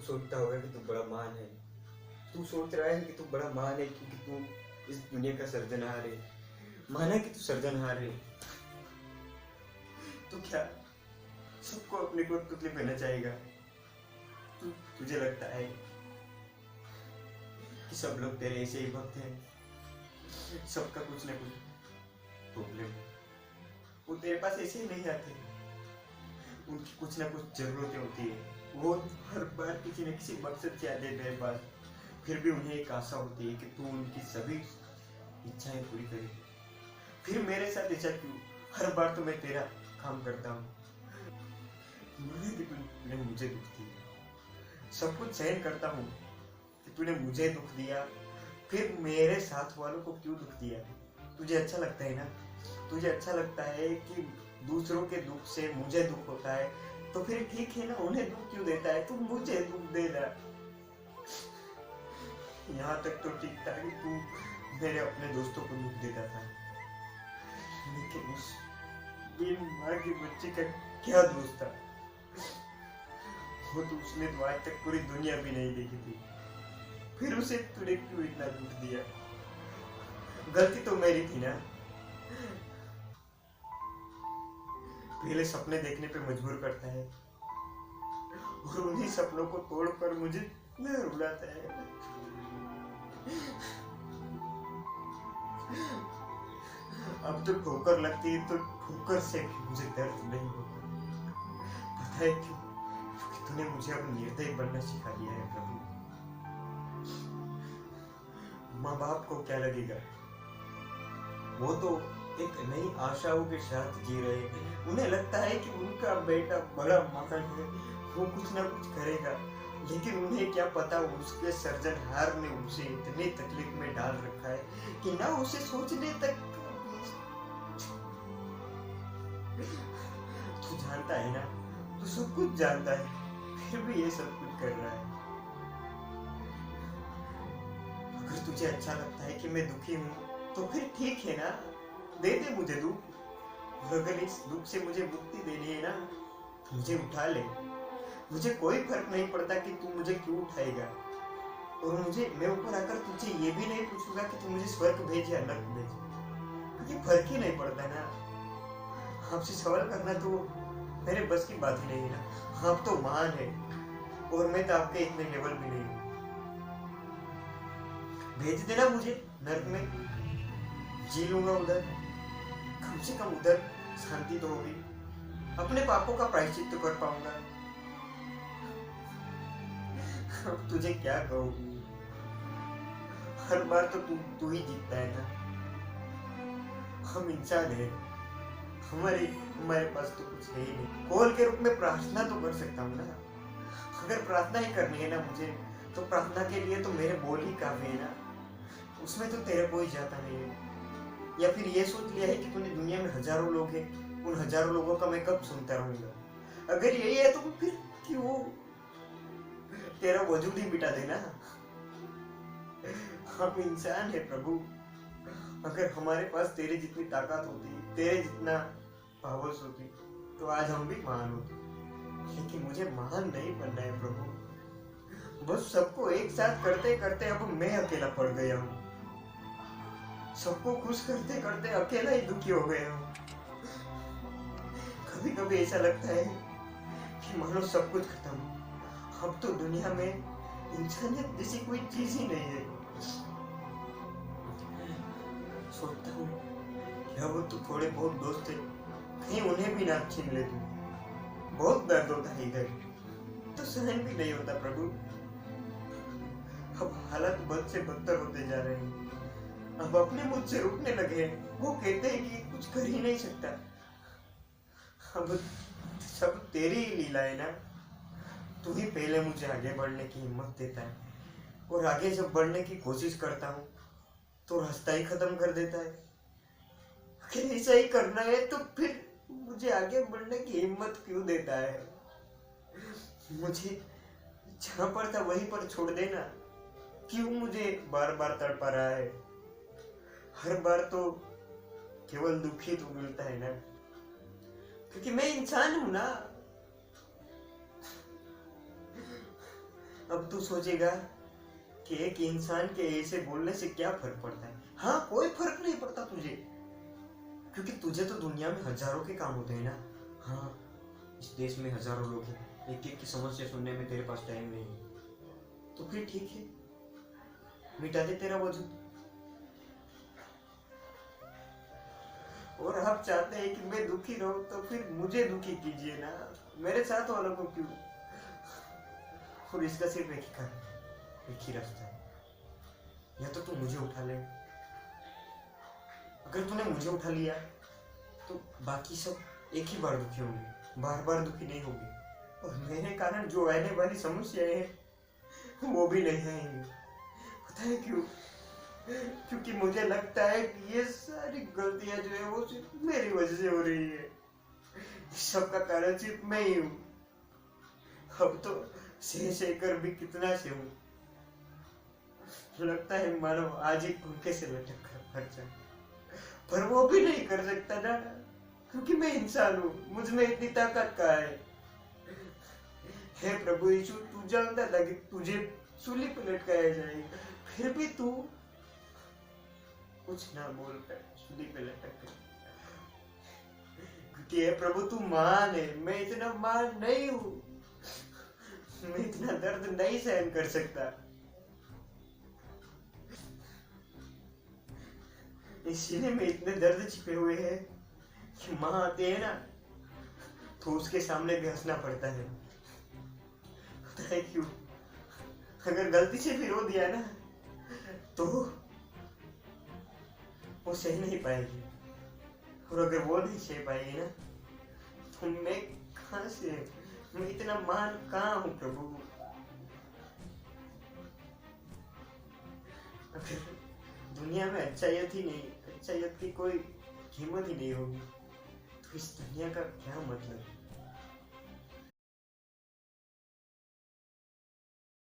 तू सोचता होगा कि तू बड़ा महान है। तू सोच रहा है कि तू बड़ा महान है क्योंकि तू इस दुनिया का सर्जनहार है। माना कि तू सर्जनहार है, तो क्या सबको अपने को पुतले पहना चाहेगा? तुझे लगता है कि सब लोग तेरे ऐसे ही भक्त हैं? सबका कुछ ना कुछ प्रॉब्लम, वो तेरे पास ऐसे ही नहीं आते। उनकी कुछ ना कुछ जरूरतें होती है, वो हर बार किसी न किसी मकसद से आते हैं तेरे पास। फिर भी उन्हें एक आशा होती है कि तू उनकी सभी इच्छाएं पूरी करे। फिर मेरे साथ ऐसा क्यों? हर बार तो मैं तेरा काम करता हूँ, तूने मुझे दुख दिया। सब कुछ सहन करता हूँ कि तूने मुझे दुख दिया, फिर मेरे साथ वालों को क्यों दुख दिया? तुझे अच्छा लगता है ना? तुझे अच्छा लगता है कि दूसरों के दुख से मुझे दुख होता है, तो फिर ठीक है ना, उन्हें दुख क्यों देता है? तू मुझे दुख दे रहा। यहाँ तक तो ठीक था कि तू मेरे अपने दोस्तों को दुख देता था, लेकिन उस माँ की बच्ची का क्या दोस्त था? वो तो उसने तो आज तक पूरी दुनिया भी नहीं देखी थी, फिर उसे तूने क्यों इतना दुख दिया? गलती तो मेरी थी ना। पहले सपने देखने पे मजबूर करता है और उन्हीं सपनों को तोड़कर मुझे रुलाता है। अब तो ठोकर लगती है तो ठोकर से भी मुझे दर्द नहीं होता। पता है क्यों? क्योंकि तूने मुझे अब निर्दयी बनना सिखा दिया है प्रभु। माँ बाप को क्या लगेगा? वो तो एक नई आशाओं के साथ जी रहे हैं। उन्हें लगता है कि उनका बेटा बड़ा महान है, वो कुछ ना कुछ करेगा, लेकिन उन्हें क्या पता उसके सर्जनहार ने उसे इतनी तकलीफ में डाल रखा है कि ना उसे सोचने तक। तू जानता है ना, तू सब कुछ जानता है, फिर भी ये सब कुछ कर रहा है। अगर तुझे अच्छा लगता है कि मैं दुखी हूँ तो फिर ठीक है ना, दे दे मुझे दुख। अगर इस दुख से मुझे मुक्ति देनी है ना, तो मुझे उठा ले। मुझे कोई फर्क नहीं पड़ता कि तू मुझे क्यों उठाएगा, और मैं ऊपर आकर तुझे ये भी नहीं पूछूंगा कि तू मुझे स्वर्ग भेज या नर्क भेज, क्योंकि फर्क ही नहीं पड़ता ना। आपसे सवाल करना तो मेरे बस की बात ही नहीं है ना। आप तो महान है और मैं तो आपके इतने लेवल भी नहीं हूँ। भेज देना मुझे नर्क में, जी लूंगा उधर, कम से कम उधर शांति तो होगी, अपने पापों का प्रायश्चित तो कर पाऊंगा। अब तुझे क्या कहूँ, हर बार तो तू ही जीतता है ना। हम इंसान हैं, हमारे पास तो कुछ है ही नहीं। कॉल के रूप में प्रार्थना तो कर सकता हूँ ना। अगर प्रार्थना ही करनी है ना मुझे, तो प्रार्थना के लिए तो मेरे बोल ही काफी है ना, उसमें तो तेरा कोई जाता नहीं है। या फिर ये सोच लिया है कि तूने दुनिया में हजारों लोग हैं, उन हजारों लोगों का मैं कब सुनता रहूंगा? अगर यही है तो फिर क्यों तेरा वजूद ही मिटा देना। हम इंसान है प्रभु। अगर हमारे पास तेरे जितनी ताकत होती, तेरे जितना पावर्स होती, तो आज हम भी महान होते। लेकिन मुझे महान नहीं बनना है प्रभु। बस सबको एक साथ करते करते अब मैं अकेला पड़ गया हूँ। सबको खुश करते करते अकेला ही दुखी हो गया हूँ। कभी कभी ऐसा लगता है कि मानो सब कुछ खत्म, अब तो दुनिया में इंसानियत जैसी कोई चीज ही नहीं है। सोचता हूँ कि अब तो थोड़े बहुत दोस्त थे, कहीं उन्हें भी ना छीन ले तू। बहुत दर्द होता है इधर, तो सहन भी नहीं होता प्रभु। अब हालात बद से बदतर होते जा रहे हैं। अब अपने मुझसे रुकने लगे हैं। वो कहते हैं कि कुछ कर ही नहीं सकता। अब सब तेरी ही लीला है ना। तू ही पहले मुझे आगे बढ़ने की हिम्मत देता है, और आगे जब बढ़ने की कोशिश करता हूँ तो रास्ता ही खत्म कर देता है। अगर ऐसा ही करना है तो फिर मुझे आगे बढ़ने की हिम्मत क्यों देता है? मुझे जहां पर था वहीं पर छोड़ देना। क्यों मुझे बार बार तड़पा रहा है? हर बार तो केवल दुख ही तो मिलता है ना, क्योंकि मैं इंसान हूं ना। अब तू सोचेगा कि एक इंसान के ऐसे बोलने से क्या फर्क पड़ता है। हाँ, कोई फर्क नहीं पड़ता तुझे, क्योंकि तुझे तो दुनिया में हजारों के काम होते हैं ना। हाँ, इस देश में हजारों लोग हैं, एक एक की समस्या सुनने में तेरे पास टाइम नहीं है। तो फिर ठीक है, मिटा दे तेरा वजूद। और आप चाहते हैं कि मैं दुखी रहूं, तो फिर मुझे दुखी कीजिए ना, मेरे साथ वालों को क्यों। और इसका सिर्फ एक ही रास्ता है, या तो तू मुझे उठा ले। अगर तूने मुझे उठा लिया तो बाकी सब एक ही बार दुखी होंगे, बार बार दुखी नहीं होंगे। और मेरे कारण जो आने वाली समस्याएं हैं वो भी नहीं आएंगी। पता है क्यों? क्योंकि मुझे लगता है कि ये सारी गलतियां जो है वो सिर्फ मेरी वजह से हो रही है। सबका कारण सिर्फ मैं ही हूँ। अब तो सह कर भी कितना से हूँ, लगता है मानो आज ही पंखे से लटक कर मर जाए, पर वो भी नहीं कर सकता ना, क्योंकि मैं इंसान हूँ, मुझ में इतनी ताकत कहाँ है। हे प्रभु यीशु, तू जानता था कि तुझे सूली पर लटकाया जाएगा, फिर भी तू कुछ ना बोल कर सूली पे लटक कर। क्योंकि हे प्रभु तू महान है, मैं इतना महान नहीं हूँ, मैं इतना दर्द नहीं सहन कर सकता। इसीलिए में इतने दर्द छिपे हुए हैं कि माँ आते हैं ना तो उसके सामने भी हंसना पड़ता है। पता है क्यों? अगर गलती से भी रो दिया ना तो वो सह नहीं पाएगी, और अगर वो नहीं सह पाएगी ना तो मैं कहाँ से, मैं इतना महान कहाँ हूँ प्रभु। अगर दुनिया में अच्छाइयत ही नहीं, अच्छाइयत की कोई कीमत ही नहीं होगी तो इस दुनिया का क्या मतलब।